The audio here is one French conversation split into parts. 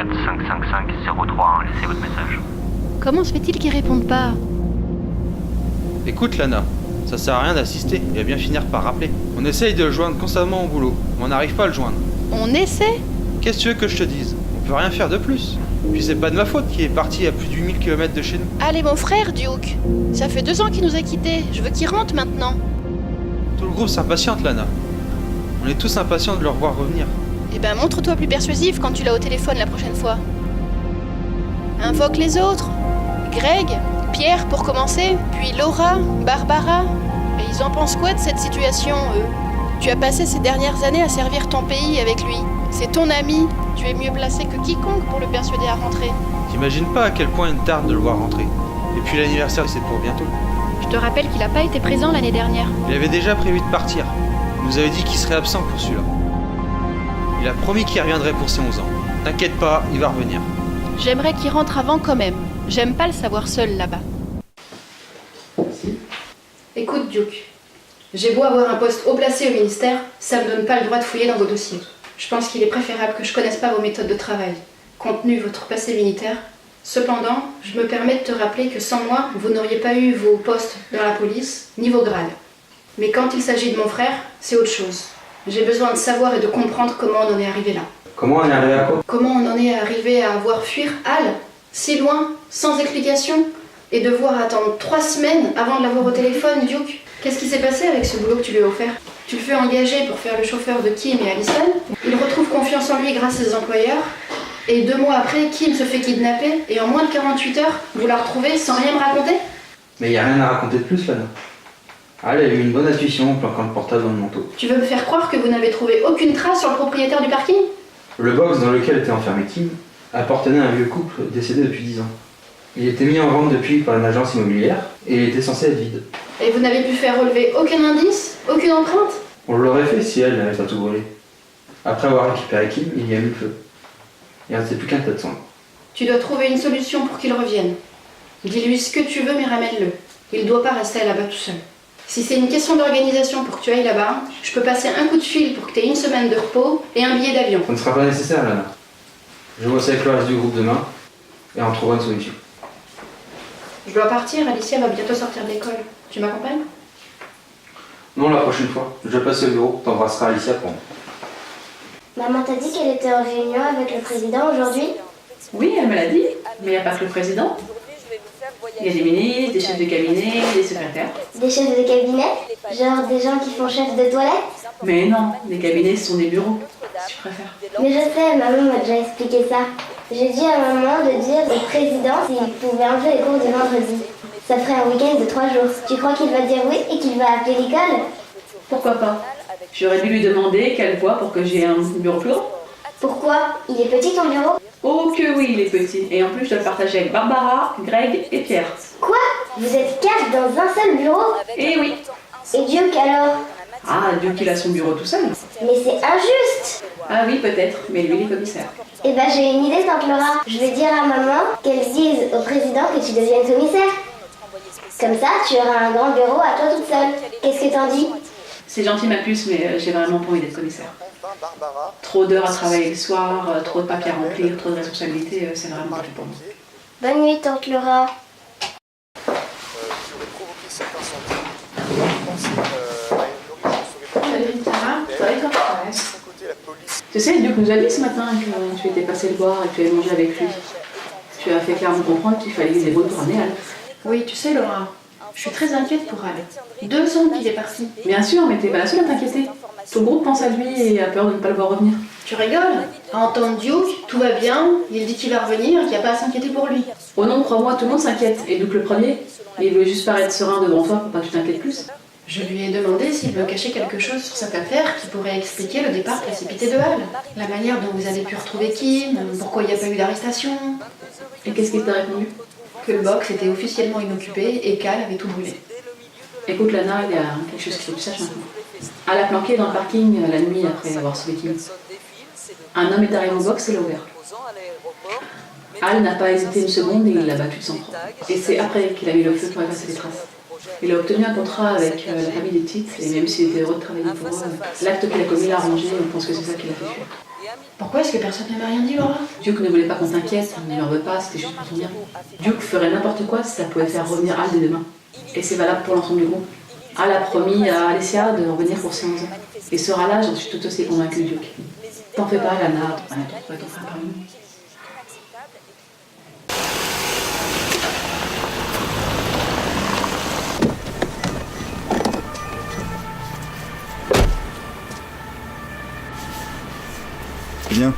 555-031, laissez votre message. Comment se fait-il qu'ils répondent pas? Écoute Lana, ça sert à rien d'assister, il va bien finir par rappeler. On essaye de le joindre constamment au boulot, mais on n'arrive pas à le joindre. On essaie? Qu'est-ce que tu veux que je te dise? On peut rien faire de plus. Puis c'est pas de ma faute qu'il est parti à plus de 8000 km de chez nous. Allez mon frère, Duke. Ça fait 2 ans qu'il nous a quittés, je veux qu'il rentre maintenant. Tout le groupe s'impatiente Lana. On est tous impatients de le revoir revenir. Eh ben montre-toi plus persuasif quand tu l'as au téléphone la prochaine fois. Invoque les autres. Greg, Pierre pour commencer, puis Laura, Barbara. Et ils en pensent quoi de cette situation, eux? Tu as passé ces dernières années à servir ton pays avec lui. C'est ton ami. Tu es mieux placé que quiconque pour le persuader à rentrer. T'imagines pas à quel point il tarde de le voir rentrer. Et puis l'anniversaire c'est pour bientôt. Je te rappelle qu'il n'a pas été présent l'année dernière. Il avait déjà prévu de partir. Il nous avait dit qu'il serait absent pour celui-là. Il a promis qu'il reviendrait pour ses 11 ans. T'inquiète pas, il va revenir. J'aimerais qu'il rentre avant quand même. J'aime pas le savoir seul là-bas. Écoute, Duke. J'ai beau avoir un poste haut placé au ministère, ça me donne pas le droit de fouiller dans vos dossiers. Je pense qu'il est préférable que je connaisse pas vos méthodes de travail, compte tenu votre passé militaire. Cependant, je me permets de te rappeler que sans moi, vous n'auriez pas eu vos postes dans la police, ni vos grades. Mais quand il s'agit de mon frère, c'est autre chose. J'ai besoin de savoir et de comprendre comment on en est arrivé là. Comment on est arrivé à quoi? Comment on en est arrivé à voir fuir Al, si loin, sans explication, et devoir attendre 3 semaines avant de l'avoir au téléphone, Duke. Qu'est-ce qui s'est passé avec ce boulot que tu lui as offert? Tu le fais engager pour faire le chauffeur de Kim et Allison. Il retrouve confiance en lui grâce à ses employeurs. Et 2 mois après, Kim se fait kidnapper, et en moins de 48 heures, vous la retrouvez sans rien me raconter? Mais il n'y a rien à raconter de plus, Lana. Elle a eu une bonne intuition en planquant le portable dans le manteau. Tu veux me faire croire que vous n'avez trouvé aucune trace sur le propriétaire du parking? Le box dans lequel était enfermé Kim appartenait à un vieux couple décédé depuis 10 ans. Il était mis en vente depuis par une agence immobilière et il était censé être vide. Et vous n'avez pu faire relever aucun indice? Aucune empreinte? On l'aurait fait si elle n'avait pas tout brûlé. Après avoir récupéré Kim, il y a eu le feu. Il ne restait plus qu'un tas de cendres. Tu dois trouver une solution pour qu'il revienne. Dis-lui ce que tu veux, mais ramène-le. Il ne doit pas rester là-bas tout seul. Si c'est une question d'organisation pour que tu ailles là-bas, je peux passer un coup de fil pour que tu aies 1 semaine de repos et un billet d'avion. Ça ne sera pas nécessaire, Lana. Je vois ça avec le reste du groupe demain et on trouvera une solution. Je dois partir, Alicia va bientôt sortir de l'école. Tu m'accompagnes? Non, la prochaine fois. Je vais passer au bureau, t'embrasseras Alicia pour moi. Maman t'a dit qu'elle était en réunion avec le président aujourd'hui? Oui, elle me l'a dit, mais il n'y a pas que le président. Il y a des ministres, des chefs de cabinet, des secrétaires. Des chefs de cabinet? Genre des gens qui font chef de toilette? Mais non, les cabinets ce sont des bureaux, si tu préfères. Mais je sais, maman m'a déjà expliqué ça. J'ai dit à maman de dire au président s'il pouvait enlever les cours du vendredi. Ça ferait un week-end de 3 jours. Tu crois qu'il va dire oui et qu'il va appeler l'école? Pourquoi pas? J'aurais dû lui demander quelle voie pour que j'ai un bureau plus grand. Pourquoi? Il est petit ton bureau? Oh que oui, il est petit. Et en plus, je dois le partager avec Barbara, Greg et Pierre. Quoi? Vous êtes 4 dans un seul bureau? Eh oui. Et Duke alors? Ah, Dieu qu'il a son bureau tout seul. Mais c'est injuste! Ah oui, peut-être, mais lui, il est commissaire. Eh ben j'ai une idée, tante Laura. Je vais dire à maman qu'elle dise au président que tu deviennes commissaire. Comme ça, tu auras un grand bureau à toi toute seule. Qu'est-ce que t'en dis? C'est gentil ma puce, mais j'ai vraiment pas envie d'être commissaire. Trop d'heures à travailler le soir, trop de papiers à remplir, trop de responsabilités, c'est vraiment pas fait pour moi. Bonne nuit, tante Laura. Tu sais, Duke nous a dit ce matin que tu étais passé le voir et que tu avais mangé avec lui. Tu as fait clairement comprendre qu'il fallait des débrouilles pour ramener Al. Oui, tu sais, Laura, je suis très inquiète pour Al. 2 ans qu'il est parti. Bien sûr, mais t'es pas la seule à t'inquiéter. Tout le groupe pense à lui et a peur de ne pas le voir revenir. Tu rigoles? À entendre Duke, tout va bien, il dit qu'il va revenir, qu'il n'y a pas à s'inquiéter pour lui. Oh non, crois-moi, tout le monde s'inquiète. Et Duke le premier, il veut juste paraître serein devant toi pour pas que tu t'inquiètes plus. Je lui ai demandé s'il veut cacher quelque chose sur cette affaire qui pourrait expliquer le départ précipité de Hal. La manière dont vous avez pu retrouver Kim, pourquoi il n'y a pas eu d'arrestation. Et qu'est-ce qu'il t'a répondu? Que le box était officiellement inoccupé et qu'Hal avait tout brûlé. Écoute Lana, il y a quelque chose qu'il faut que tu saches maintenant. Al a planqué dans le parking la nuit après avoir sauvé Kim. Un homme est arrivé au box et l'a ouvert. Al n'a pas hésité une seconde et il l'a battu de sang-froid. Et c'est après qu'il a mis le feu pour effacer les traces. Il a obtenu un contrat avec la famille des Tites et même s'il était heureux de travailler pour eux, l'acte qu'il a commis l'a arrangé et on pense que c'est ça qui l'a fait fuir. Pourquoi est-ce que personne ne m'a rien dit, Laura? Duke ne voulait pas qu'on t'inquiète, on ne lui en veut pas, c'était juste pour ton bien. Duke ferait n'importe quoi si ça pouvait faire revenir Al dès demain. Et c'est valable pour l'ensemble du groupe. Al a promis à Alessia de revenir pour ses 11 ans. Et sera là, j'en suis tout aussi convaincue, Duke. T'en fais pas, Lana, ton frère parmi nous. Bien.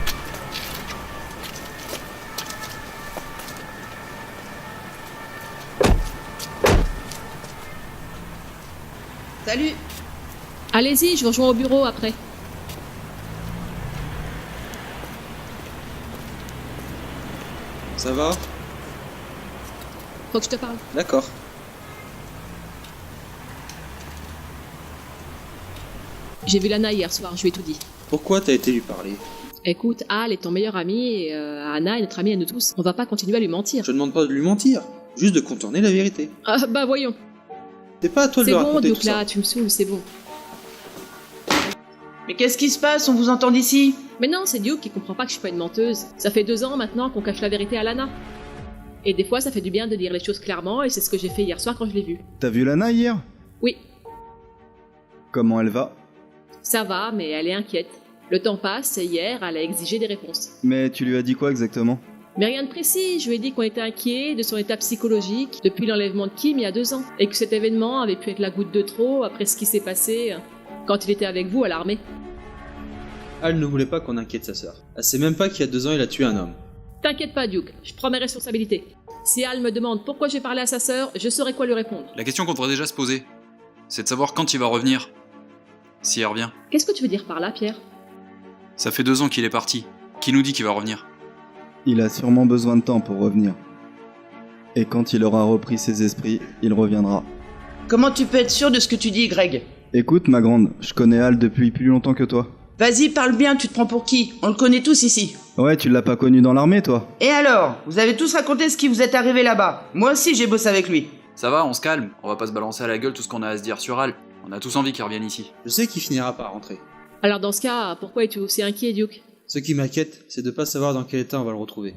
Salut. Allez-y, je vous rejoins au bureau après. Ça va? Faut que je te parle. D'accord. J'ai vu Lana hier soir, je lui ai tout dit. Pourquoi t'as été lui parler? Écoute, Al est ton meilleur ami et Anna est notre amie à nous tous. On va pas continuer à lui mentir. Je ne demande pas de lui mentir, juste de contourner la vérité. Ah bah voyons. C'est pas à toi de C'est lui bon, raconter tout Duke ça. là, tu me saoules, c'est bon. Mais qu'est-ce qui se passe? On vous entend d'ici? Mais non, c'est Duke qui comprend pas que je suis pas une menteuse. Ça fait 2 ans maintenant qu'on cache la vérité à Lana. Et des fois, ça fait du bien de dire les choses clairement et c'est ce que j'ai fait hier soir quand je l'ai vue. T'as vu Lana hier? Oui, Comment elle va? ça va, mais elle est inquiète. Le temps passe et hier, elle a exigé des réponses. Mais tu lui as dit quoi exactement? Mais rien de précis, je lui ai dit qu'on était inquiet de son état psychologique depuis l'enlèvement de Kim il y a 2 ans, et que cet événement avait pu être la goutte de trop après ce qui s'est passé quand il était avec vous à l'armée. Al ne voulait pas qu'on inquiète sa sœur. Elle sait même pas qu'il y a 2 ans il a tué un homme. T'inquiète pas, Duke, je prends mes responsabilités. Si Al me demande pourquoi j'ai parlé à sa sœur, je saurai quoi lui répondre. La question qu'on devrait déjà se poser, c'est de savoir quand il va revenir. Si il revient. Qu'est-ce que tu veux dire par là, Pierre? Ça fait 2 ans qu'il est parti. Qui nous dit qu'il va revenir? Il a sûrement besoin de temps pour revenir. Et quand il aura repris ses esprits, il reviendra. Comment tu peux être sûr de ce que tu dis, Greg? Écoute, ma grande, je connais Al depuis plus longtemps que toi. Vas-y, parle bien, tu te prends pour qui? On le connaît tous ici. Ouais, tu l'as pas connu dans l'armée, toi? Et alors? Vous avez tous raconté ce qui vous est arrivé là-bas. Moi aussi, j'ai bossé avec lui. Ça va, on se calme. On va pas se balancer à la gueule tout ce qu'on a à se dire sur Al. On a tous envie qu'il revienne ici. Je sais qu'il finira par rentrer. Alors dans ce cas, pourquoi es-tu aussi inquiet, Duke? Ce qui m'inquiète, c'est de pas savoir dans quel état on va le retrouver.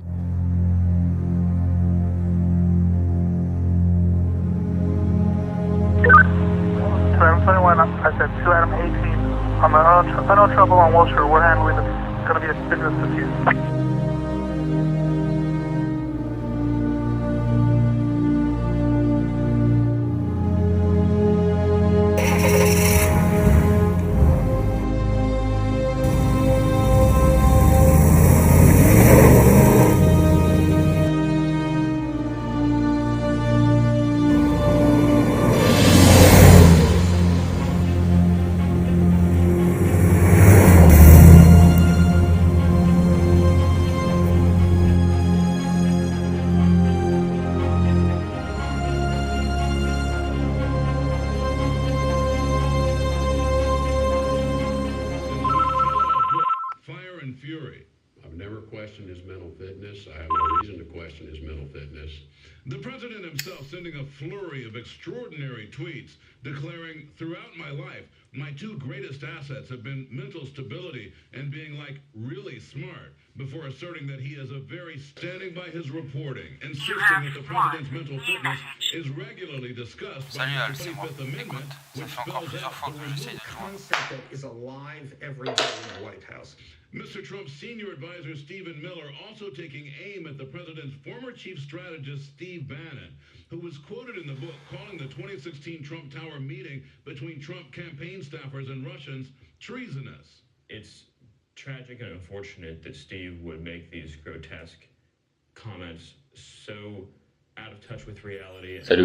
The president himself sending a flurry of extraordinary tweets declaring, throughout my life, my two greatest assets have been mental stability and being like really smart, before asserting that he is a very standing by his reporting, insisting that the president's mental fitness is regularly discussed by the 25th Amendment, which spells out the remote concept that is alive every day in the White House. Mr. Trump's senior advisor, Stephen Miller, also taking aim at the president's former chief strategist, Steve Bannon, who was quoted in the book calling the 2016 Trump Tower meeting between Trump campaign staffers and Russians treasonous. It's tragic and unfortunate that Steve would make these grotesque comments so out of touch with reality and so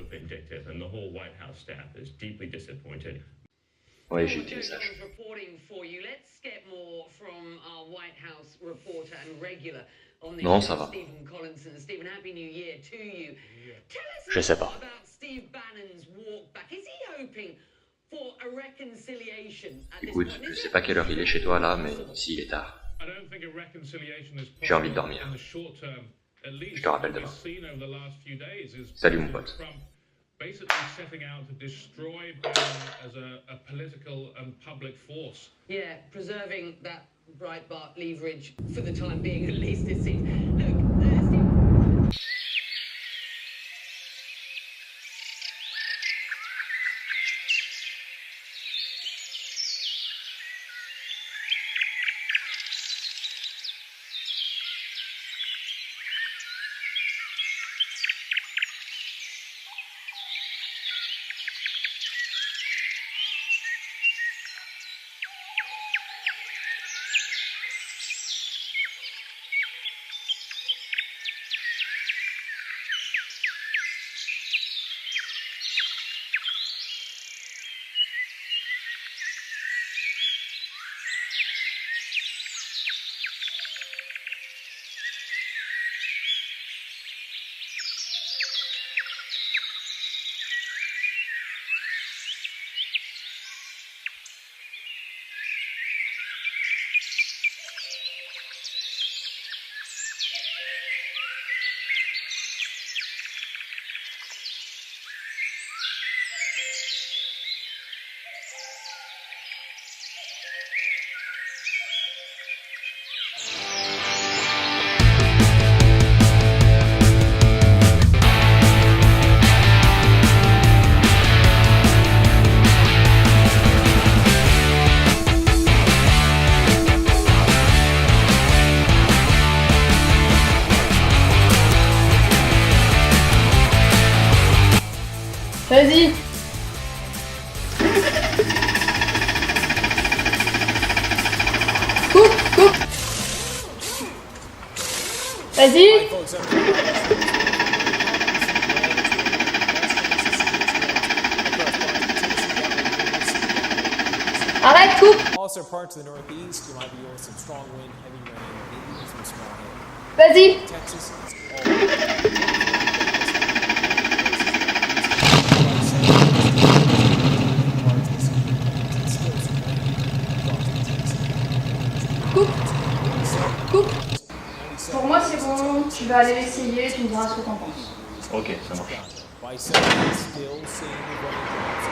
vindictive, and the whole White House staff is deeply disappointed. Oui, j'ai eu ça. Non, ça va. Je sais pas. Écoute, je sais pas quelle heure il est chez toi là, mais s'il est tard. J'ai envie de dormir. Je te rappelle demain. Salut mon pote. Basically setting out to destroy Bannon as a political and public force. Yeah, preserving that Breitbart leverage for the time being, at least it seems. Look, Vas-y. Coupe. Vas-y. Arrête, coupe. Also parts of the northeast, you might be with some strong wind, heavy rain, maybe even some small hail. Vas-y. Texas. Coupe. Pour moi, c'est bon. Tu vas aller l'essayer, tu me diras ce que t'en penses. Ok, ça marche. By saying still seeing the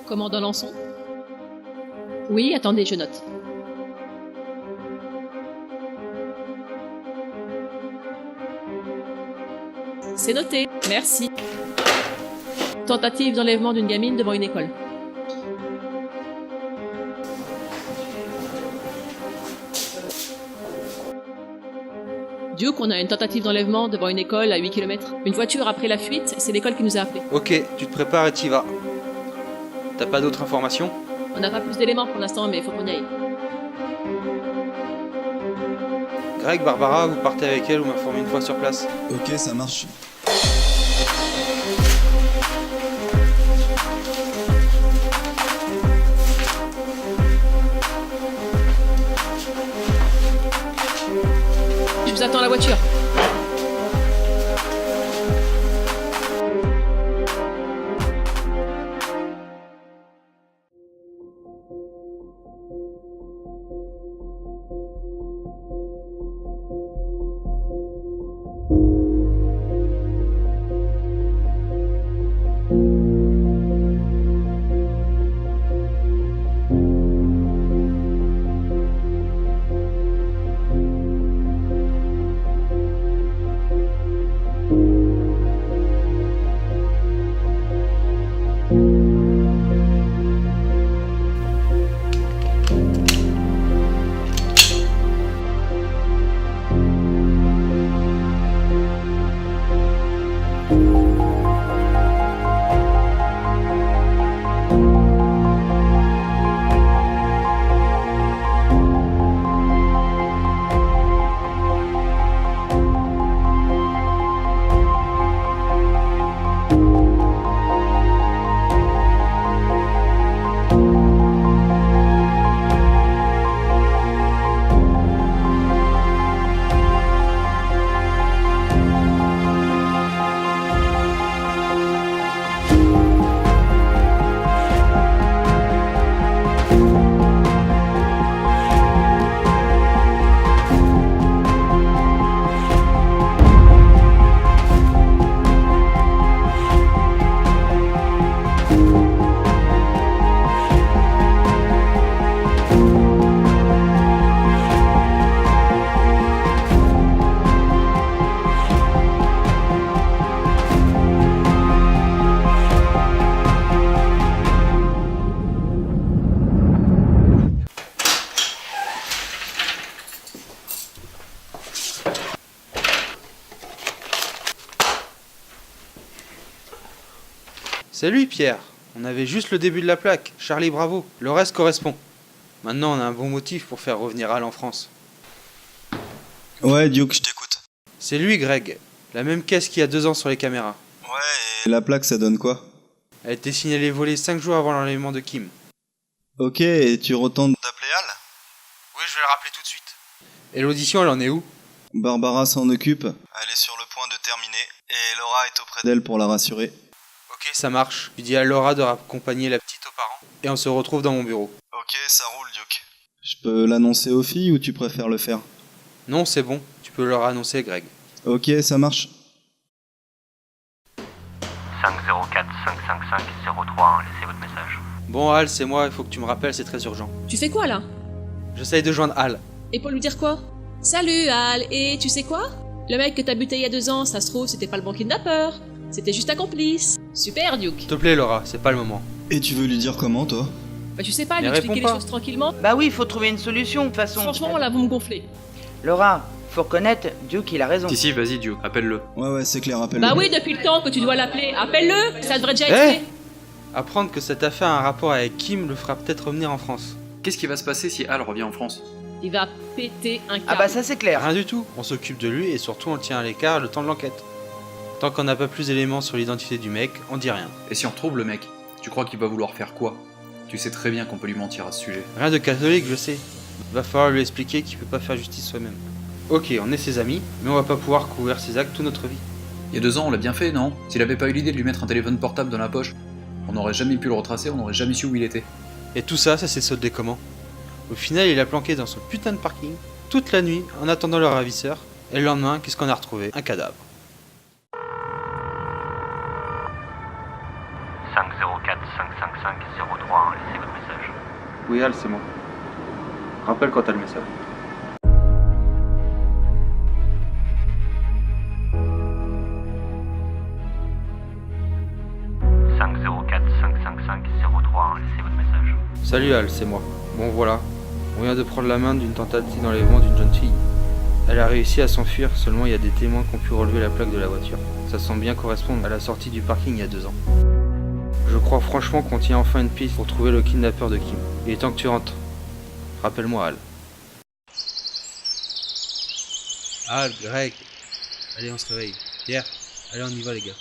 Commandant Lançon? Oui, attendez, je note. C'est noté, merci. Tentative d'enlèvement d'une gamine devant une école. Duke, on a une tentative d'enlèvement devant une école à 8 km. Une voiture a pris la fuite, c'est l'école qui nous a appelés. Ok, tu te prépares et t'y vas. T'as pas d'autres informations? On n'a pas plus d'éléments pour l'instant, mais il faut qu'on y aille. Greg, Barbara, vous partez avec elle ou m'informez une fois sur place. Ok, ça marche. Je vous attends à la voiture. C'est lui, Pierre. On avait juste le début de la plaque. Charlie Bravo. Le reste correspond. Maintenant, on a un bon motif pour faire revenir Al en France. Ouais, Duke, je t'écoute. C'est lui, Greg. La même caisse qu'il y a 2 ans sur les caméras. Ouais, et la plaque, ça donne quoi? Elle a été signalée volée 5 jours avant l'enlèvement de Kim. Ok, et tu retentes d'appeler Al? Oui, je vais le rappeler tout de suite. Et l'audition, elle en est où? Barbara s'en occupe. Elle est sur le point de terminer, et Laura est auprès d'elle pour la rassurer. Ok, ça marche. Tu dis à Laura de raccompagner la petite aux parents, et on se retrouve dans mon bureau. Ok, ça roule, Duke. Je peux l'annoncer aux filles ou tu préfères le faire? Non, c'est bon. Tu peux leur annoncer, Greg. Ok, ça marche. 504 555 031, laissez votre message. Bon, Al, c'est moi, il faut que tu me rappelles, c'est très urgent. Tu fais quoi là? J'essaye de joindre Al. Et pour lui dire quoi? Salut Al, et tu sais quoi? Le mec que t'as buté il y a 2 ans, ça se trouve, c'était pas le bon kidnappeur. C'était juste un complice. Super, Duke. S'il te plaît, Laura, c'est pas le moment. Et tu veux lui dire comment, toi? Bah tu sais pas, lui expliquer les choses tranquillement. Bah oui, faut trouver une solution, de toute façon. Franchement, là, vous me gonflez. Laura, faut reconnaître, Duke, il a raison. Si, vas-y, Duke, appelle-le. Ouais, c'est clair, appelle-le. Bah oui, depuis le temps que tu dois l'appeler. Appelle-le, ça devrait déjà être fait. Apprendre que cette affaire a un rapport avec Kim le fera peut-être revenir en France. Qu'est-ce qui va se passer si Al revient en France? Il va péter un câble. Ah bah ça c'est clair. Rien du tout, on s'occupe de lui et surtout on le tient à l'écart le temps de l'enquête. Tant qu'on n'a pas plus d'éléments sur l'identité du mec, on dit rien. Et si on retrouve le mec, tu crois qu'il va vouloir faire quoi? Tu sais très bien qu'on peut lui mentir à ce sujet. Rien de catholique, je sais. Va falloir lui expliquer qu'il peut pas faire justice soi-même. Ok, on est ses amis, mais on va pas pouvoir couvrir ses actes toute notre vie. Il y a 2 ans, on l'a bien fait, non? S'il avait pas eu l'idée de lui mettre un téléphone portable dans la poche, on n'aurait jamais pu le retracer, on n'aurait jamais su où il était. Et tout ça, ça s'est soldé comment? Au final, il a planqué dans son putain de parking, toute la nuit, en attendant le ravisseur, et le lendemain, qu'est-ce qu'on a retrouvé? Un cadavre. 504 555 03, laissez votre message. Oui, Al, c'est moi. Rappelle quand t'as le message. Salut Al, c'est moi. Bon voilà, on vient de prendre la main d'une tentative d'enlèvement d'une jeune fille. Elle a réussi à s'enfuir, seulement il y a des témoins qui ont pu relever la plaque de la voiture. Ça semble bien correspondre à la sortie du parking il y a 2 ans. Je crois franchement qu'on tient enfin une piste pour trouver le kidnappeur de Kim. Il est temps que tu rentres. Rappelle-moi Al. Al, Greg. Allez, on se réveille. Pierre, allez, on y va les gars.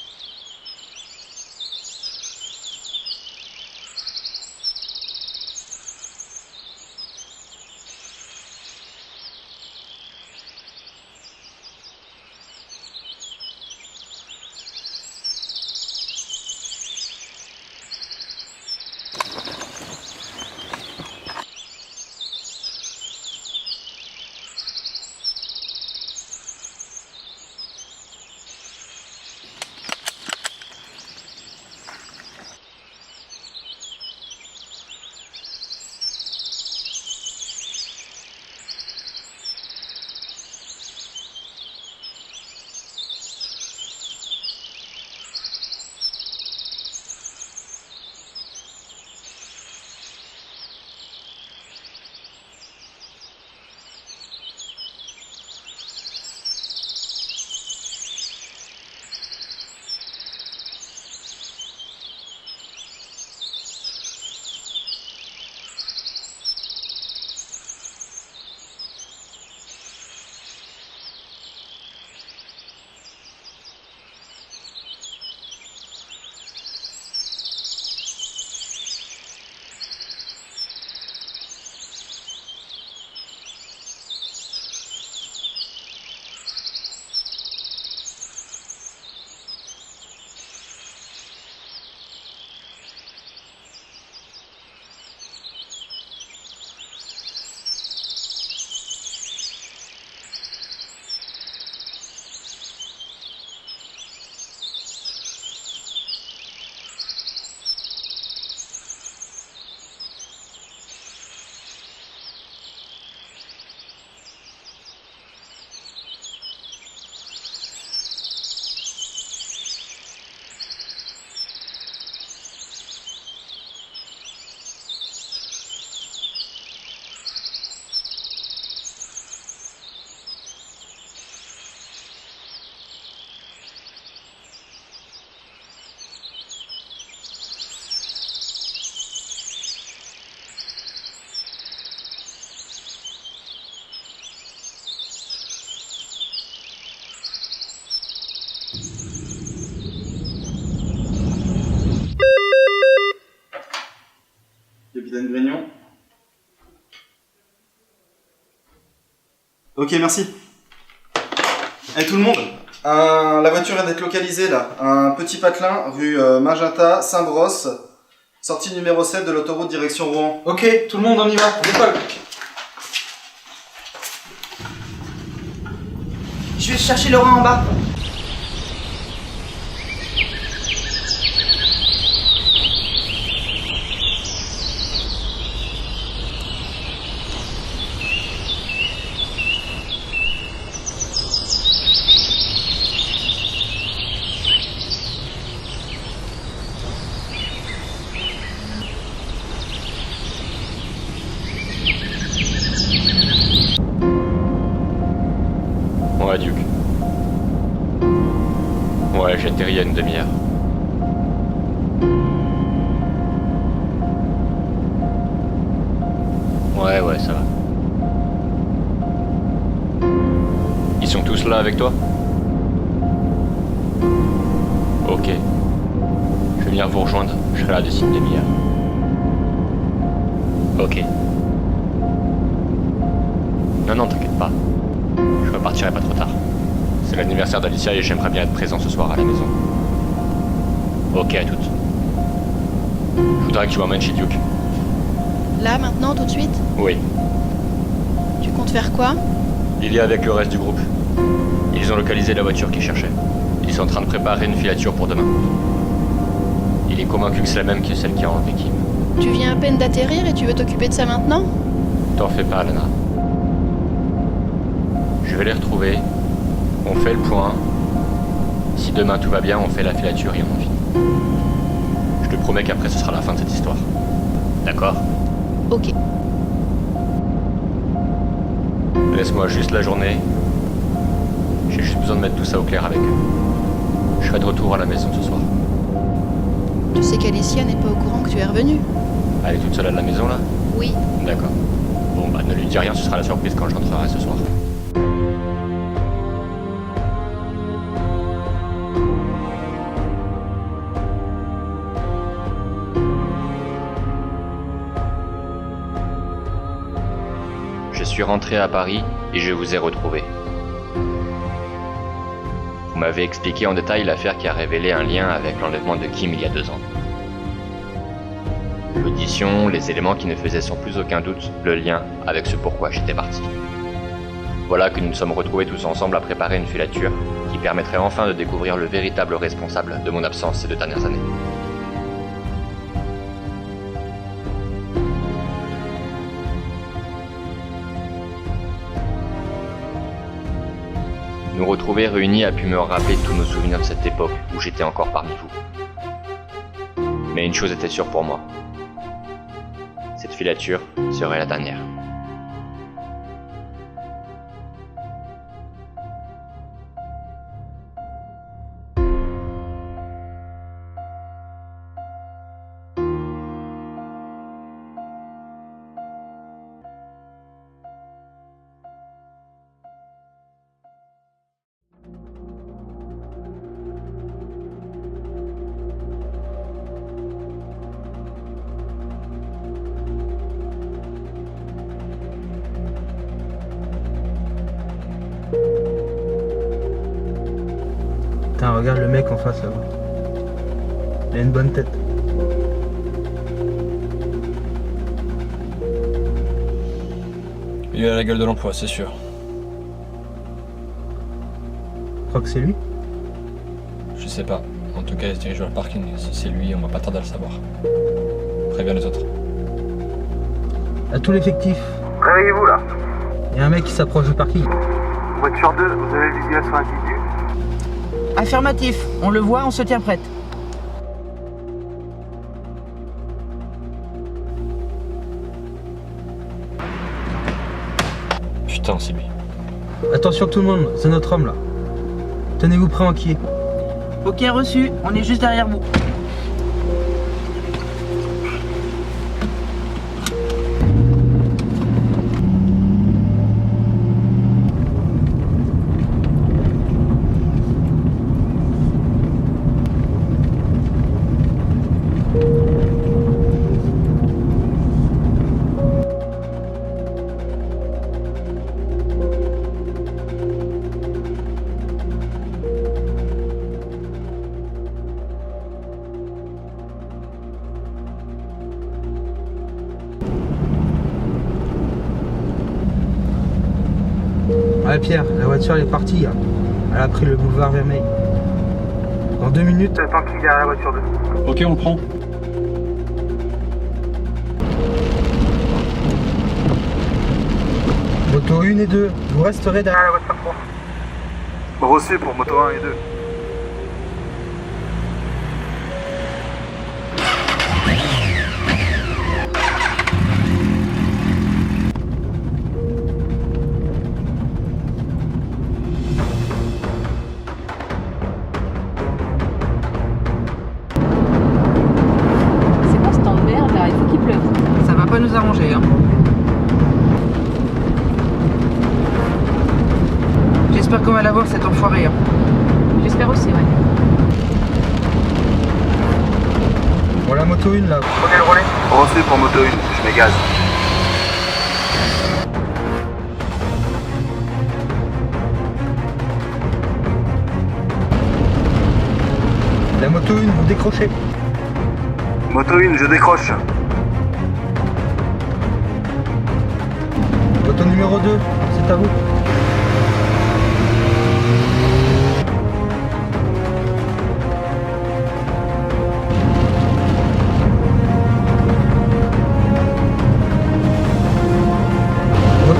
Capitaine Grignon. Ok, merci. Et tout le monde, la voiture vient d'être localisée là. Un petit patelin, rue Magenta, Saint-Brosse, sortie numéro 7 de l'autoroute direction Rouen. Ok, tout le monde, on y va, on décolle. Je vais chercher Laura en bas. Ouais, Duke. Ouais, j'ai atterri il y a une demi-heure. Ouais, ça va. Ils sont tous là avec toi? Ok. Je vais venir vous rejoindre, je serai là d'ici une demi-heure. Ok. Non, t'inquiète pas. Je repartirai pas trop tard. C'est l'anniversaire d'Alicia et j'aimerais bien être présent ce soir à la maison. Ok, à toutes. Je voudrais que tu m'emmènes chez Duke. Là, maintenant, tout de suite? Oui. Tu comptes faire quoi? Il y est avec le reste du groupe. Ils ont localisé la voiture qu'ils cherchaient. Ils sont en train de préparer une filature pour demain. Il est convaincu que c'est la même que celle qui a enlevé Kim. Tu viens à peine d'atterrir et tu veux t'occuper de ça maintenant? T'en fais pas, Lana. Je vais les retrouver. On fait le point. Si demain tout va bien, on fait la filature et on en finit. Je te promets qu'après ce sera la fin de cette histoire. D'accord? Ok. Laisse-moi juste la journée. J'ai juste besoin de mettre tout ça au clair avec eux. Je serai de retour à la maison ce soir. Tu sais qu'Alicia n'est pas au courant que tu es revenu? Elle est toute seule à la maison là? Oui. D'accord. Bon bah ne lui dis rien, ce sera la surprise quand je rentrerai ce soir. Je suis rentré à Paris et je vous ai retrouvé. Vous m'avez expliqué en détail l'affaire qui a révélé un lien avec l'enlèvement de Kim il y a 2 ans. L'audition, les éléments qui ne faisaient sans plus aucun doute le lien avec ce pourquoi j'étais parti. Voilà que nous nous sommes retrouvés tous ensemble à préparer une filature qui permettrait enfin de découvrir le véritable responsable de mon absence ces 2 dernières années. Nous retrouver réunis a pu me rappeler tous nos souvenirs de cette époque où j'étais encore parmi vous. Mais une chose était sûre pour moi. Cette filature serait la dernière. Putain, regarde le mec en face là-bas. Il a une bonne tête. Il a la gueule de l'emploi, c'est sûr. Tu crois que c'est lui? Je sais pas. En tout cas, il se dirige vers le parking. Si c'est lui, on va pas tarder à le savoir. Préviens les autres. À tout l'effectif. Réveillez-vous là. Il y a un mec qui s'approche du parking. Voiture 2, vous avez le visuel sur l'individu? Affirmatif, on le voit, on se tient prête. Putain, c'est lui. Attention tout le monde, c'est notre homme là. Tenez-vous prêts en quille. Ok, reçu, on est juste derrière vous. Ouais Pierre, la voiture elle est partie là. Elle a pris le boulevard Vermeil. Dans 2 minutes. Tant qu'il est à la voiture 2. Ok, on le prend. Moto 1 et 2, vous resterez derrière la voiture 3. Reçu pour moto 1 et 2. C'est quoi cette emmerde là? Il faut qu'il pleuve. Ça va pas nous arranger, hein. J'espère qu'on va l'avoir cet enfoiré, hein. J'espère aussi, ouais. Bon la moto 1 là. Prenez le relais. Reçu pour moto 1, je mets gaz. La moto 1, vous décrochez. Moto 1, je décroche. Moto numéro 2, c'est à vous.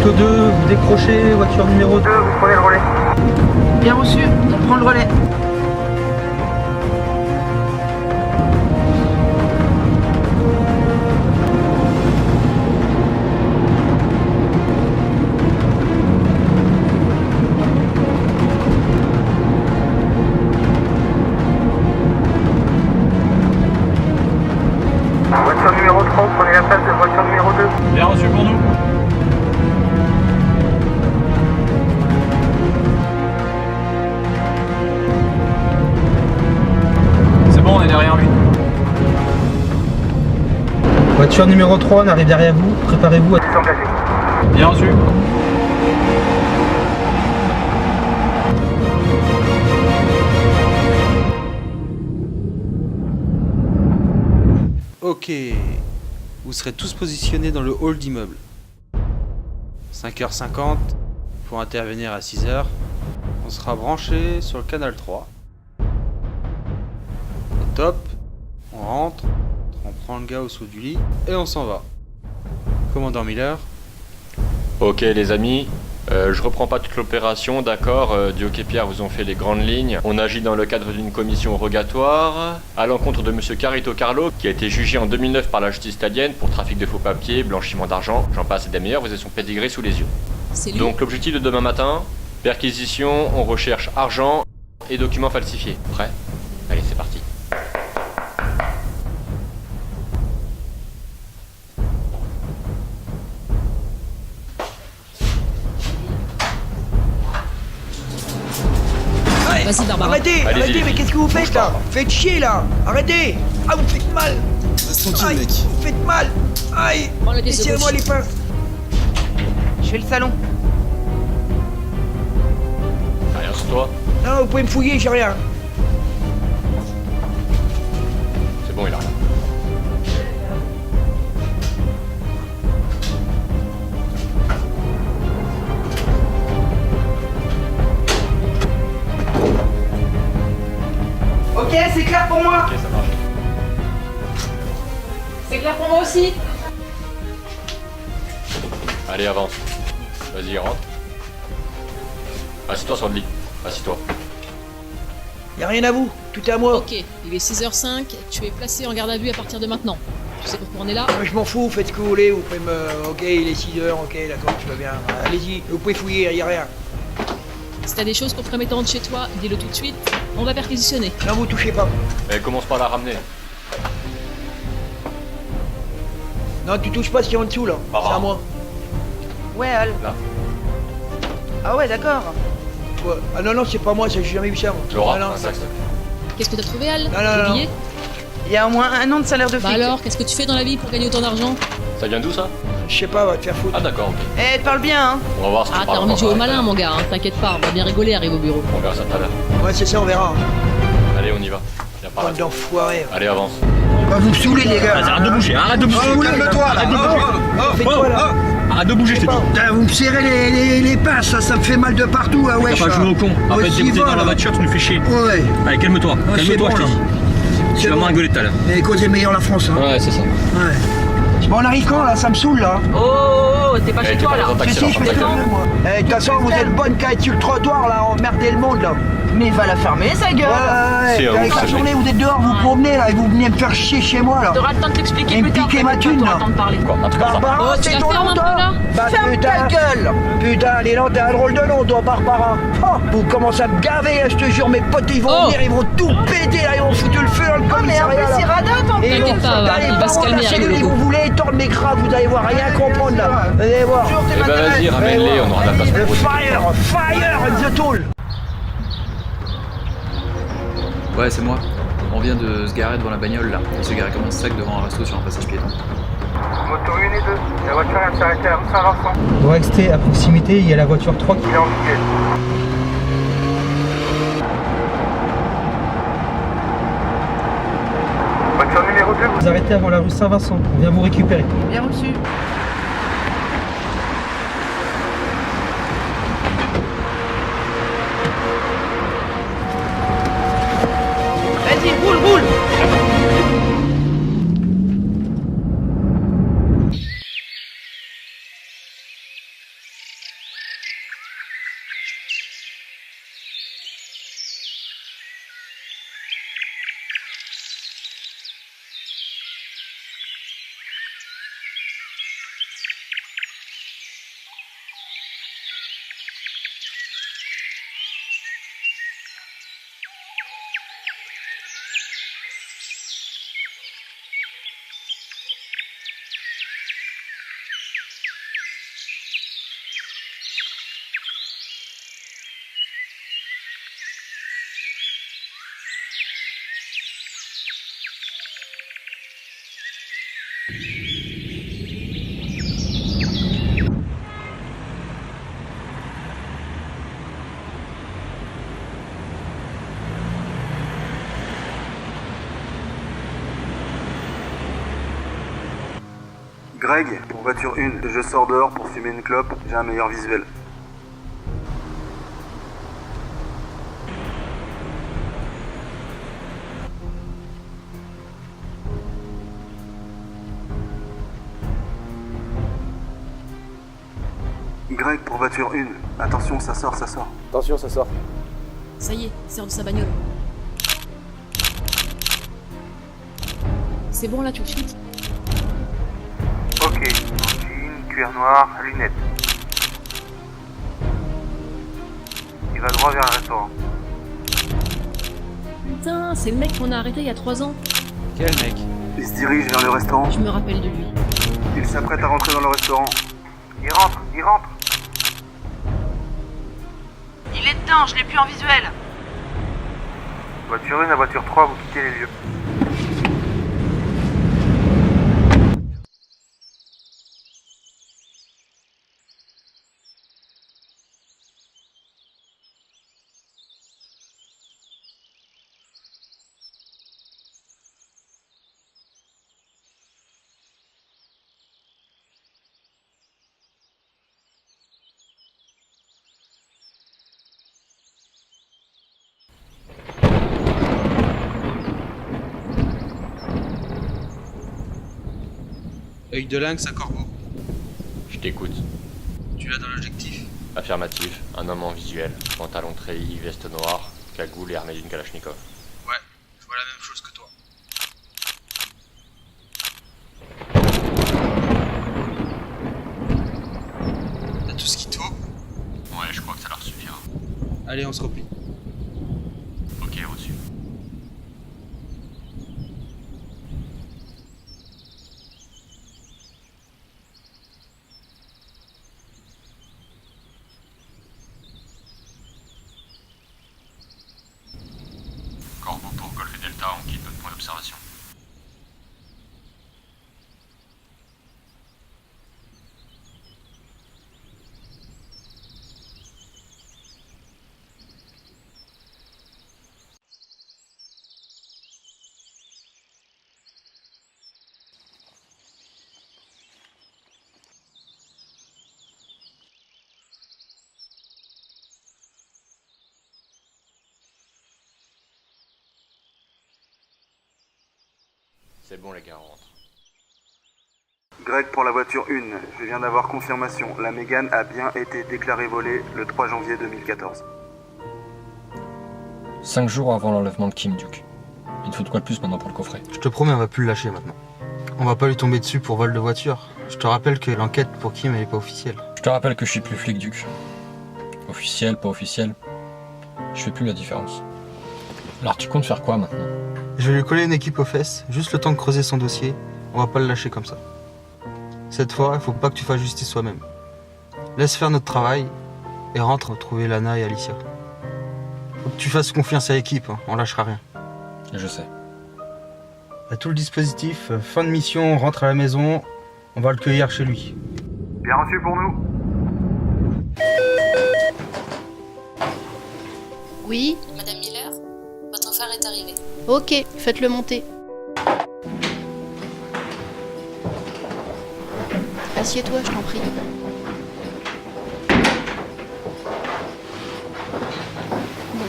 Echo 2, vous décrochez, voiture numéro 2, vous prenez le relais. Bien reçu, on prend le relais. Voiture numéro 3, vous prenez la place de voiture numéro 2. Bien reçu pour nous. C'est bon, on est derrière lui. Voiture numéro 3, on arrive derrière vous, préparez-vous à... S'engager. Bien reçu. Ok, vous serez tous positionnés dans le hall d'immeuble. 5h50 pour intervenir à 6h. On sera branché sur le canal 3. Au top, on rentre, on prend le gars au saut du lit et on s'en va. Commandant Miller. Ok les amis, je reprends pas toute l'opération, d'accord. Duke et Pierre vous ont fait les grandes lignes. On agit dans le cadre d'une commission rogatoire à l'encontre de monsieur Carito Carlo, qui a été jugé en 2009 par la justice italienne pour trafic de faux papiers, blanchiment d'argent, j'en passe et des meilleurs, vous avez son pédigré sous les yeux. Donc l'objectif de demain matin, perquisition, on recherche argent et documents falsifiés. Prêt? Allez, c'est parti. Vas-y, Barbara. Arrêtez, arrêtez, mais qu'est-ce que vous faites là? Faites chier là. Arrêtez. Ah, vous faites mal. Reste tranquille, Aïe, mec. vous faites mal. Aïe. Tirez-moi les pinces. Je fais le salon. Rien sur toi? Non, vous pouvez me fouiller, j'ai rien. C'est bon, il a rien. Ok, c'est clair pour moi. Ok, ça marche. C'est clair pour moi aussi. Allez, avance. Vas-y, rentre. Assieds-toi sur le lit. Assieds-toi. Y'a rien à vous, tout est à moi. Ok, il est 6h05, tu es placé en garde à vue à partir de maintenant. Tu sais pourquoi on est là? Je m'en fous, faites ce que vous voulez, vous pouvez me... Ok, il est 6h, ok, d'accord, tout va bien. Allez-y, vous pouvez fouiller, y'a rien. Si t'as des choses compromettantes chez toi, dis-le tout de suite, on va perquisitionner. Non, vous touchez pas. Eh, commence par la ramener. Non, tu touches pas ce qu'il y a en dessous là, c'est à moi. Ouais, Al. Là. Ah ouais, d'accord. Ouais. Ah non, non, c'est pas moi, j'ai jamais vu ça moi. Laura, non, non. un sac. Qu'est-ce que t'as trouvé, Al? Non, T'as non, oublié? Il y a au moins un an de salaire de Bah flic. alors, qu'est-ce que tu fais dans la vie pour gagner autant d'argent? Ça vient d'où ça? Je sais pas, va te faire foutre. Ah d'accord, ok. Eh, parle bien, hein. On va voir si tu Ah, t'as parles envie de jouer au encore malin, mon gars, hein. T'inquiète pas, on va bien rigoler, arrive au bureau. On verra ça tout à l'heure. Ouais, c'est ça, on verra. Allez, on y va. Viens par là. Bande d'enfoirés. Allez, avance. Vous me saoulez, les gars. Arrête de bouger, arrête de bouger. Calme-toi là. Faites quoi là? Arrête de bouger, je te dis. Putain, vous me serrez les pinces, ça me fait mal de partout, ah ouais. T'as pas joué au con. Arrête de dégoûter dans la voiture, tu nous fais chier. Ouais. Allez, calme-toi, Ouais, calme-toi, c'est je te bon, dis. Tu vas m'en rigoler tout à l'heure. Mais causez meilleur la France, hein. Ouais, c'est ça. Ouais. Bon, on arrive quand là? Ça me saoule là. Oh, t'es pas Eh, chez t'es toi pas là. dans un taxi, Si, je fais ce que je veux, moi. Eh, de toute façon, vous êtes bonne qu'à être sur le trottoir là, emmerder le monde là. Mais va la fermer, sa gueule. C'est un avec ouf, la ce journée, mec. vous êtes dehors, vous promenez là, et vous venez me faire chier chez moi là. T'auras le temps de t'expliquer Et me plus tard. piquer ma thune là. T'auras le temps de parler. Quoi, un truc comme ça? Barbara, Oh, tu c'est la ton fermes nom un toi? peu, là? Bah Ferme ta gueule. Putain, les noms, t'as un drôle de nom toi, Barbara. Oh, vous commencez à me gaver, je te jure, mes potes ils vont Oh. venir, ils vont tout péter là, ils vont foutre le feu dans le commissariat là. C'est radin, t'en Et T'inquiète ils pas, vont- il va se calmer, la arrive cellule, au ils bout. vous voulez étendre mes crabes, vous allez voir, rien comprendre là. Vous allez voir. Eh ben vas-y, ramène-les, on aura la place pour Fire in the tool. Ouais, c'est moi. On vient de se garer devant la bagnole là. Il se garait comme un sac devant un resto sur un passage piéton. Moto 1 et 2. La voiture elle s'est arrêtée à Saint-Vincent. Pour rester à proximité, il y a la voiture 3 qui... Il est en vitesse. Voiture numéro 2. Vous arrêtez avant la rue Saint-Vincent, on vient vous récupérer. Bien reçu. Vas-y, roule, roule. Greg, pour voiture 1, je sors dehors pour fumer une clope, j'ai un meilleur visuel. Greg, pour voiture 1, attention, ça sort. Attention, ça sort. Ça y est, il sort de sa bagnole. C'est bon là, tu le shoots? Ok, jean, cuir noir, lunettes. Il va droit vers un restaurant. Putain, c'est le mec qu'on a arrêté il y a 3 ans. Quel mec? Il se dirige vers le restaurant. Je me rappelle de lui. Il s'apprête à rentrer dans le restaurant. Il rentre. Il est dedans, je l'ai plus en visuel. Voiture 1 à voiture 3, vous quittez les lieux. Œil de lynx à corbeau. Je t'écoute. Tu l'as dans l'objectif? Affirmatif, un homme en visuel, pantalon treillis, veste noire, cagoule et armé d'une kalachnikov. Ouais, je vois la même chose que toi. T'as tout ce qu'il te faut? Ouais, je crois que ça leur suffira. Allez, on se replie. Ok, reçu. Corbeau pour Golf et Delta, on quitte notre point d'observation. C'est bon les gars, on rentre. Greg pour la voiture 1, je viens d'avoir confirmation. La Mégane a bien été déclarée volée le 3 janvier 2014. 5 jours avant l'enlèvement de Kim, Duke. Il te faut de quoi de plus maintenant pour le coffret? Je te promets, on va plus le lâcher maintenant. On va pas lui tomber dessus pour vol de voiture. Je te rappelle que l'enquête pour Kim, elle est pas officielle. Je te rappelle que je suis plus flic, Duke. Officiel, pas officiel, je fais plus la différence. Alors tu comptes faire quoi maintenant? Je vais lui coller une équipe aux fesses, juste le temps de creuser son dossier. On va pas le lâcher comme ça. Cette fois, il faut pas que tu fasses justice toi-même. Laisse faire notre travail et rentre retrouver Lana et Alicia. Faut que tu fasses confiance à l'équipe, hein. On lâchera rien. Je sais. À tout le dispositif, fin de mission, on rentre à la maison, on va le cueillir chez lui. Bien reçu pour nous. Oui? Madame Miller, votre frère est arrivé. Ok, faites-le monter. Assieds-toi, je t'en prie. Bon.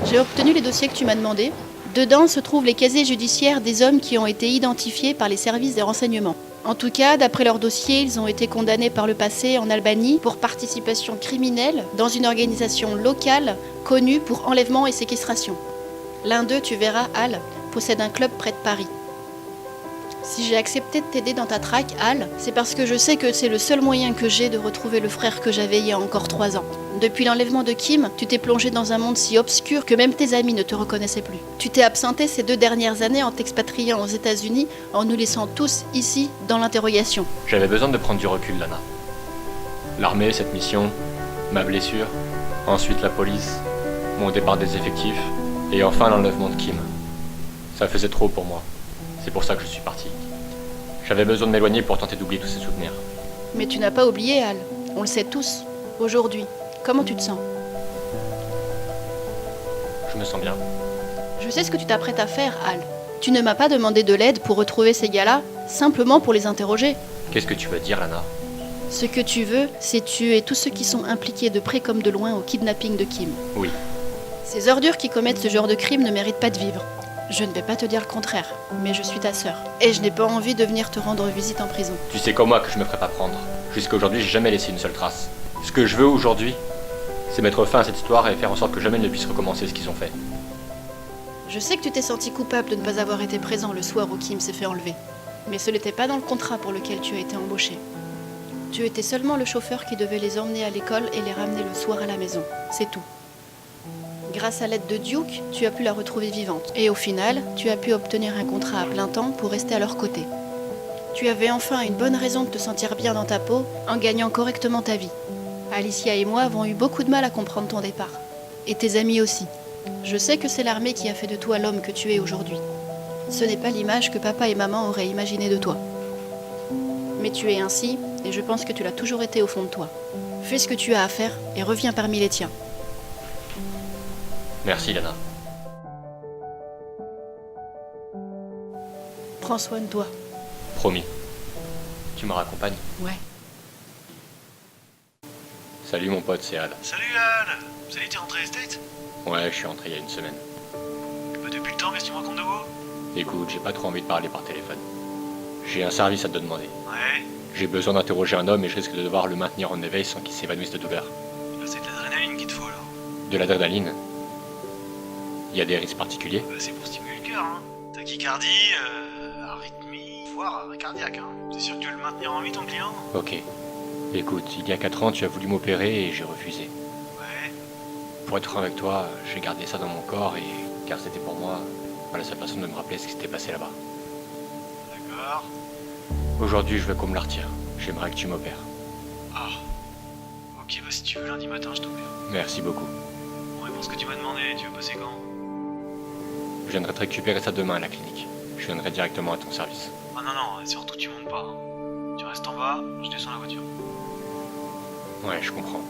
J'ai obtenu les dossiers que tu m'as demandés. Dedans se trouvent les casiers judiciaires des hommes qui ont été identifiés par les services des renseignements. En tout cas, d'après leur dossier, ils ont été condamnés par le passé en Albanie pour participation criminelle dans une organisation locale connue pour enlèvement et séquestration. L'un d'eux, tu verras, Al, possède un club près de Paris. Si j'ai accepté de t'aider dans ta traque, Al, c'est parce que je sais que c'est le seul moyen que j'ai de retrouver le frère que j'avais il y a encore 3 ans. Depuis l'enlèvement de Kim, tu t'es plongé dans un monde si obscur que même tes amis ne te reconnaissaient plus. Tu t'es absenté ces 2 dernières années en t'expatriant aux États-Unis, en nous laissant tous ici, dans l'interrogation. J'avais besoin de prendre du recul, Lana. L'armée, cette mission, ma blessure, ensuite la police, mon départ des effectifs, et enfin l'enlèvement de Kim. Ça faisait trop pour moi. C'est pour ça que je suis parti. J'avais besoin de m'éloigner pour tenter d'oublier tous ces souvenirs. Mais tu n'as pas oublié, Al. On le sait tous. Aujourd'hui. Comment tu te sens? Je me sens bien. Je sais ce que tu t'apprêtes à faire, Al. Tu ne m'as pas demandé de l'aide pour retrouver ces gars-là, simplement pour les interroger. Qu'est-ce que tu veux dire, Lana? Ce que tu veux, c'est tuer tous ceux qui sont impliqués de près comme de loin au kidnapping de Kim. Oui. Ces ordures qui commettent ce genre de crime ne méritent pas de vivre. Je ne vais pas te dire le contraire, mais je suis ta sœur. Et je n'ai pas envie de venir te rendre visite en prison. Tu sais comme moi que je me ferai pas prendre. Jusqu'à aujourd'hui, j'ai jamais laissé une seule trace. Ce que je veux aujourd'hui, c'est mettre fin à cette histoire et faire en sorte que jamais ils ne puissent recommencer ce qu'ils ont fait. Je sais que tu t'es senti coupable de ne pas avoir été présent le soir où Kim s'est fait enlever. Mais ce n'était pas dans le contrat pour lequel tu as été embauché. Tu étais seulement le chauffeur qui devait les emmener à l'école et les ramener le soir à la maison. C'est tout. Grâce à l'aide de Duke, tu as pu la retrouver vivante. Et au final, tu as pu obtenir un contrat à plein temps pour rester à leur côté. Tu avais enfin une bonne raison de te sentir bien dans ta peau en gagnant correctement ta vie. Alicia et moi avons eu beaucoup de mal à comprendre ton départ. Et tes amis aussi. Je sais que c'est l'armée qui a fait de toi l'homme que tu es aujourd'hui. Ce n'est pas l'image que papa et maman auraient imaginée de toi. Mais tu es ainsi, et je pense que tu l'as toujours été au fond de toi. Fais ce que tu as à faire et reviens parmi les tiens. Merci, Lana. Prends soin de toi. Promis. Tu me raccompagnes? Ouais. Salut mon pote, c'est Al. Salut Al. Salut, t'es rentré à State? Ouais, je suis rentré il y a une semaine. Bah depuis le temps, qu'est-ce que tu me racontes de beau? Écoute, j'ai pas trop envie de parler par téléphone. J'ai un service à te demander. Ouais. J'ai besoin d'interroger un homme et je risque de devoir le maintenir en éveil sans qu'il s'évanouisse de douleur. Bah c'est de l'adrénaline qu'il te faut alors. De l'adrénaline? Il y a des risques particuliers? Bah c'est pour stimuler le cœur, hein. Tachycardie, arythmie, voire arrêt cardiaque, hein. C'est sûr que tu veux le maintenir en vie ton client? Ok. Écoute, il y a 4 ans, tu as voulu m'opérer et j'ai refusé. Ouais. Pour être franc avec toi, j'ai gardé ça dans mon corps et... car c'était pour moi la seule façon de me rappeler ce qui s'était passé là-bas. D'accord. Aujourd'hui, je veux qu'on me la retire. J'aimerais que tu m'opères. Ah. Ok, bah si tu veux lundi matin, je t'opère. Merci beaucoup. Bon, et pour ce que tu m'as demandé, tu veux passer quand? Je viendrai te récupérer ça demain à la clinique. Je viendrai directement à ton service. Ah non, non, surtout tu montes pas. Hein. Tu restes en bas, je descends la voiture. Ouais, je comprends.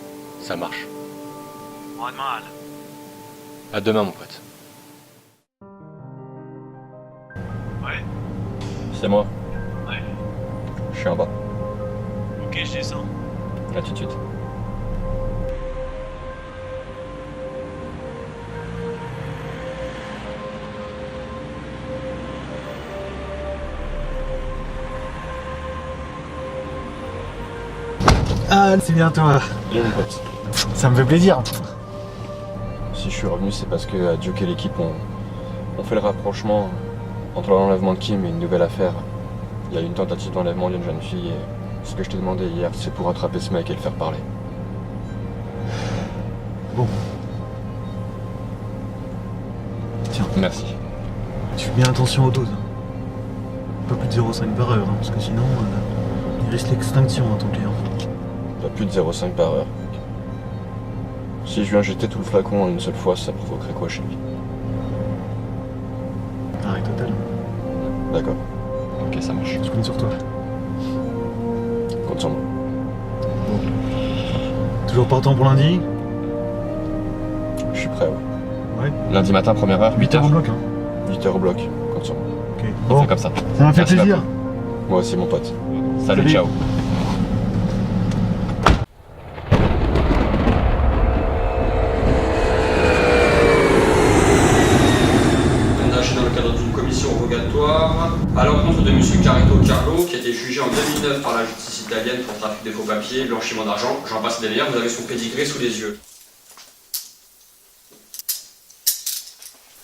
Ça marche. Bon, à demain, Al. À demain, mon pote. Ouais. C'est moi. Ouais. Je suis en bas. Ok, je descends. À tout de suite. Ah, c'est bien toi. Bien mon pote. Ça me fait plaisir. Si je suis revenu, c'est parce que Duke et l'équipe ont fait le rapprochement entre l'enlèvement de Kim et une nouvelle affaire. Il y a eu une tentative d'enlèvement d'une jeune fille et ce que je t'ai demandé hier, c'est pour attraper ce mec et le faire parler. Bon. Tiens. Merci. Tu fais bien attention aux doses. Pas plus de 0,5 par heure, hein, parce que sinon, il risque l'extinction, hein, ton client. Pas plus de 0,5 par heure. Si je viens jeter tout le flacon en une seule fois, ça provoquerait quoi chez lui? Arrêt total. D'accord. Ok, ça marche. Je compte sur toi. Compte sur moi. Bon. Toujours partant pour lundi? Je suis prêt, ouais. Ouais. Lundi matin, première heure. 8h au bloc, hein. 8h au bloc. Compte sur moi. Ok. On Bon. fait comme ça. Ça m'a fait Merci, plaisir. Papa. Moi aussi, mon pote. Salut. Ciao. Dans le cadre d'une commission rogatoire à l'encontre de M. Carito Carlo, qui a été jugé en 2009 par la justice italienne pour trafic de faux papiers, blanchiment d'argent, j'en passe des meilleurs, vous avez son pédigré sous les yeux.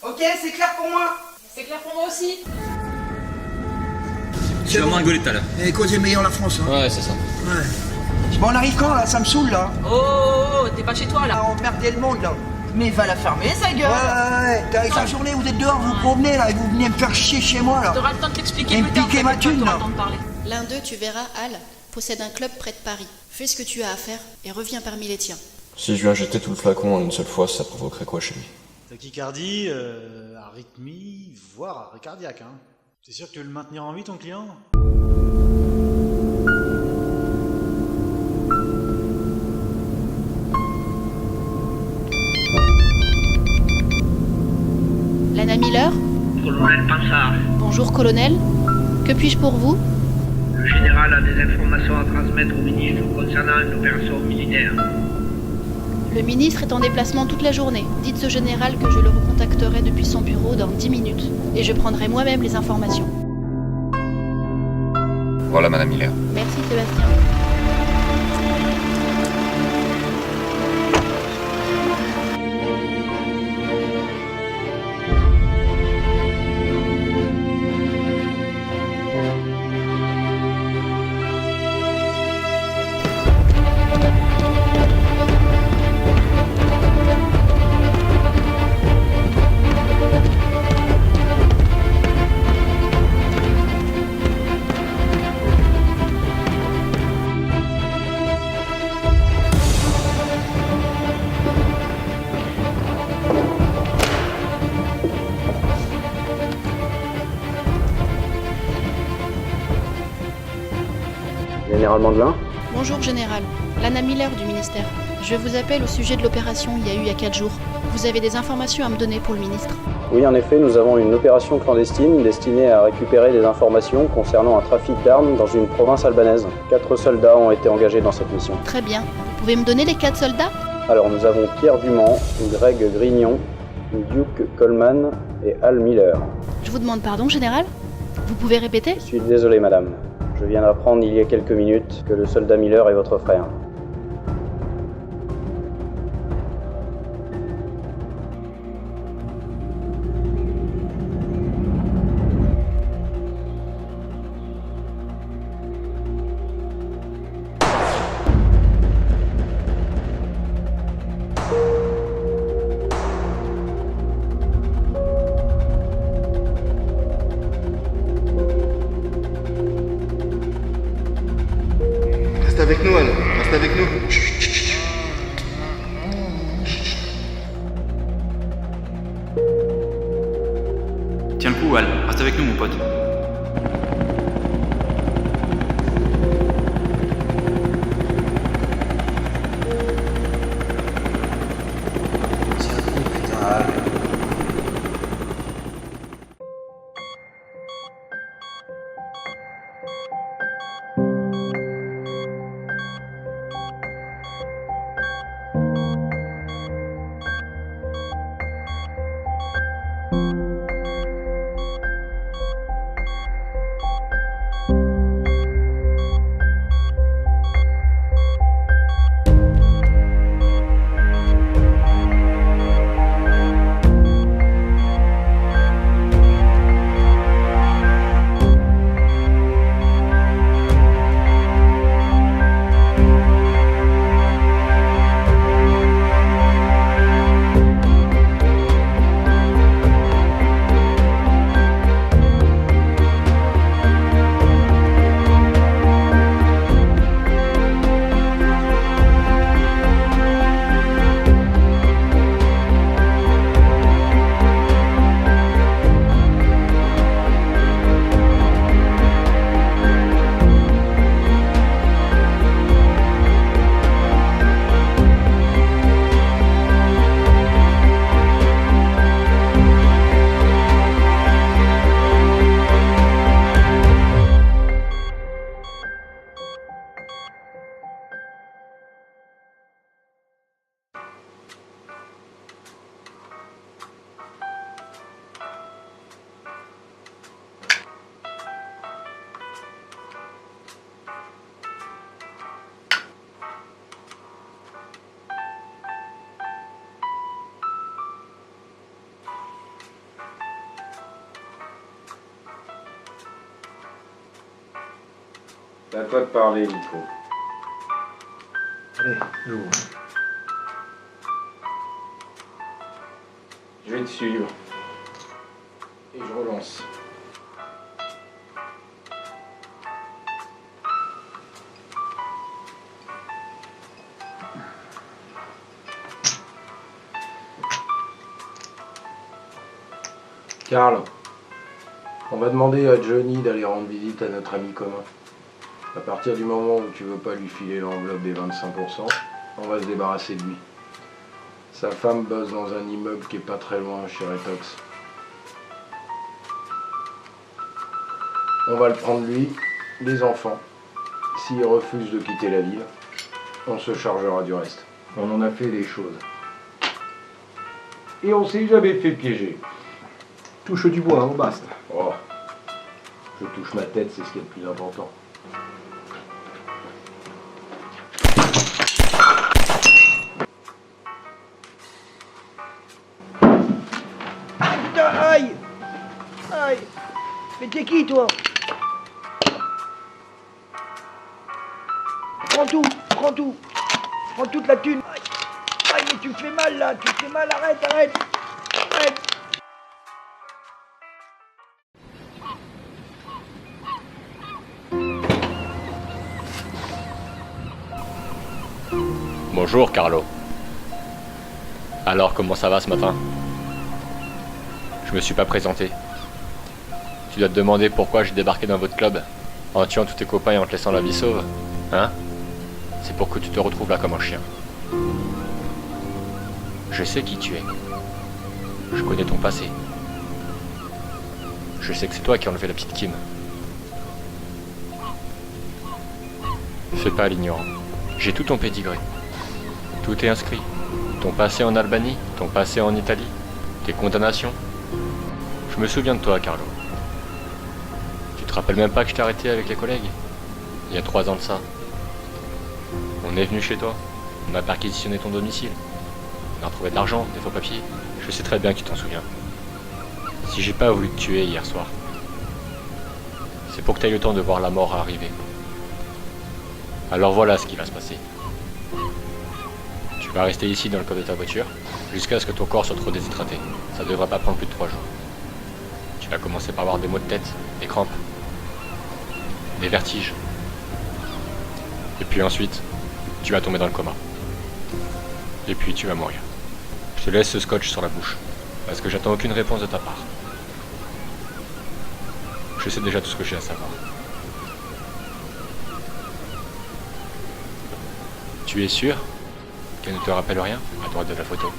Ok, c'est clair pour moi. C'est clair pour moi aussi. Tu vas rigoler tout à l'heure. Et cause est meilleur la France, hein. Ouais, c'est ça. Ouais. Bon, on arrive quand, là? Ça me saoule, là. Oh, t'es pas chez toi là. Ah, emmerdez le monde, là. Mais va la fermer, sa gueule. Ouais, avec la journée, vous êtes dehors, vous promenez, là, et vous venez me faire chier chez moi, là. T'auras le temps de t'expliquer Et me plus tard. piquer ma thune, là. L'un d'eux, tu verras, Al, possède un club près de Paris. Fais ce que tu as à faire et reviens parmi les tiens. Si je viens jeter tout le flacon en une seule fois, ça provoquerait quoi chez lui? Tachycardie, arythmie, voire arrêt cardiaque, hein. C'est sûr que tu veux le maintenir en vie, ton client? Lana Miller? Colonel Pansard. Bonjour, colonel. Que puis-je pour vous? Le général a des informations à transmettre au ministre concernant une opération militaire. Le ministre est en déplacement toute la journée. Dites au général que je le recontacterai depuis son bureau dans 10 minutes. Et je prendrai moi-même les informations. Voilà, Madame Miller. Merci Sébastien. Général Mandelin? Bonjour général, Lana Miller du ministère. Je vous appelle au sujet de l'opération il y a 4 jours. Vous avez des informations à me donner pour le ministre? Oui, en effet, nous avons une opération clandestine destinée à récupérer des informations concernant un trafic d'armes dans une province albanaise. 4 soldats ont été engagés dans cette mission. Très bien. Vous pouvez me donner les 4 soldats? Alors, nous avons Pierre Dumont, Greg Grignon, Duke Coleman et Al Miller. Je vous demande pardon, général? Vous pouvez répéter? Je suis désolé, madame. Je viens d'apprendre il y a quelques minutes que le soldat Miller est votre frère. Reste avec nous, Al. Reste avec nous. Tiens le coup, Al. Reste avec nous, mon pote. C'est à toi de parler, Nico. Allez, j'ouvre. Je vais te suivre. Et je relance. Carl, on va demander à Johnny d'aller rendre visite à notre ami commun. À partir du moment où tu veux pas lui filer l'enveloppe des 25%, on va se débarrasser de lui. Sa femme bosse dans un immeuble qui est pas très loin chez Retox. On va le prendre lui, les enfants, s'ils refusent de quitter la ville, on se chargera du reste. On en a fait des choses. Et on s'est jamais fait piéger. Touche du bois, on basta. Oh, je touche ma tête, c'est ce qui est le plus important. Putain, aïe! Aïe! Mais t'es qui, toi? Prends tout, prends tout. Prends toute la thune. Aïe, aïe, mais tu me fais mal, là. Tu me fais mal, arrête, arrête. Arrête. Bonjour, Carlo. Alors, comment ça va ce matin? Je me suis pas présenté. Tu dois te demander pourquoi j'ai débarqué dans votre club, en tuant tous tes copains et en te laissant la vie sauve, hein? C'est pour que tu te retrouves là comme un chien. Je sais qui tu es. Je connais ton passé. Je sais que c'est toi qui as enlevé la petite Kim. Fais pas l'ignorant. J'ai tout ton pédigré. Tout est inscrit. Ton passé en Albanie, ton passé en Italie, tes condamnations. Je me souviens de toi, Carlo. Tu te rappelles même pas que je t'ai arrêté avec les collègues? Il y a 3 ans de ça. On est venu chez toi. On a perquisitionné ton domicile. On a retrouvé de l'argent, des faux papiers. Je sais très bien que tu t'en souviens. Si j'ai pas voulu te tuer hier soir, c'est pour que tu aies le temps de voir la mort arriver. Alors voilà ce qui va se passer. Tu vas rester ici dans le coffre de ta voiture, jusqu'à ce que ton corps soit trop déshydraté. Ça devrait pas prendre plus de 3 jours. Tu vas commencer par avoir des maux de tête, des crampes, des vertiges. Et puis ensuite, tu vas tomber dans le coma. Et puis tu vas mourir. Je te laisse ce scotch sur la bouche, parce que j'attends aucune réponse de ta part. Je sais déjà tout ce que j'ai à savoir. Tu es sûr qu'elle ne te rappelle rien à droite de la photo?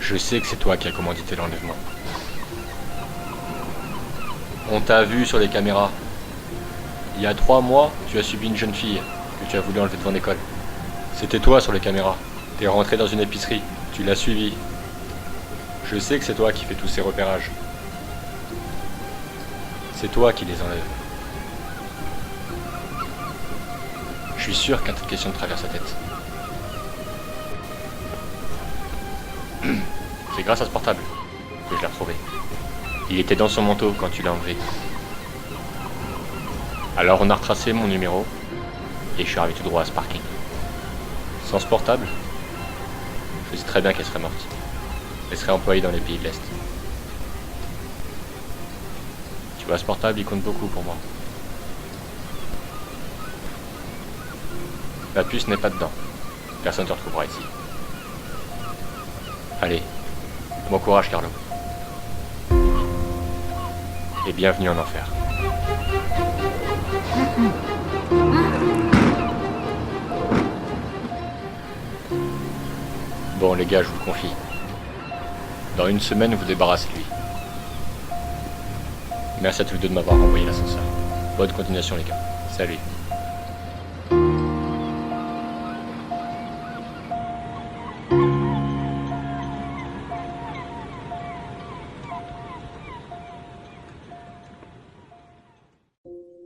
Je sais que c'est toi qui as commandité l'enlèvement. On t'a vu sur les caméras. Il y a 3 mois, tu as subi une jeune fille que tu as voulu enlever devant l'école. C'était toi sur les caméras. T'es rentré dans une épicerie, tu l'as suivi. Je sais que c'est toi qui fais tous ces repérages. C'est toi qui les enlèves. Je suis sûr qu'un tas de questions te traverse la tête. C'est grâce à ce portable que je l'ai retrouvé. Il était dans son manteau quand tu l'as enlevé. Alors on a retracé mon numéro et je suis arrivé tout droit à ce parking. Sans ce portable, je sais très bien qu'elle serait morte. Elle serait employée dans les pays de l'Est. Tu vois, ce portable, il compte beaucoup pour moi. La puce n'est pas dedans. Personne ne te retrouvera ici. Allez, bon courage, Carlo. Et bienvenue en enfer. Bon les gars, je vous le confie. Dans 1 semaine, vous débarrassez de lui. Merci à tous les deux de m'avoir envoyé l'ascenseur. Bonne continuation les gars. Salut.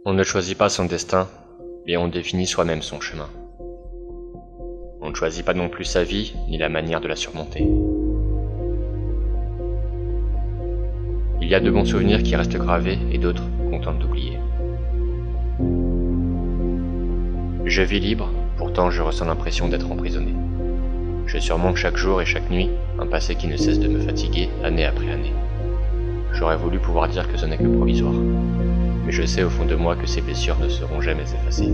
On ne choisit pas son destin, mais on définit soi-même son chemin. On ne choisit pas non plus sa vie, ni la manière de la surmonter. Il y a de bons souvenirs qui restent gravés et d'autres qu'on tente d'oublier. Je vis libre, pourtant je ressens l'impression d'être emprisonné. Je surmonte chaque jour et chaque nuit un passé qui ne cesse de me fatiguer année après année. J'aurais voulu pouvoir dire que ce n'est que provisoire, mais je sais au fond de moi que ces blessures ne seront jamais effacées.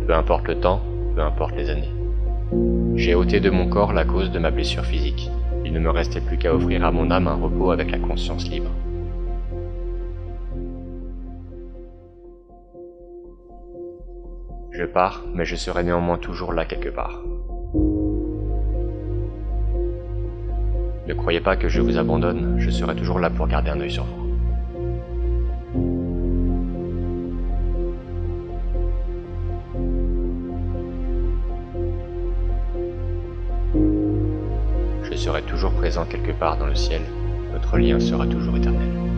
Peu importe le temps, peu importe les années. J'ai ôté de mon corps la cause de ma blessure physique. Il ne me restait plus qu'à offrir à mon âme un repos avec la conscience libre. Je pars, mais je serai néanmoins toujours là quelque part. Ne croyez pas que je vous abandonne, je serai toujours là pour garder un œil sur vous. serai toujours présent quelque part dans le ciel, notre lien sera toujours éternel.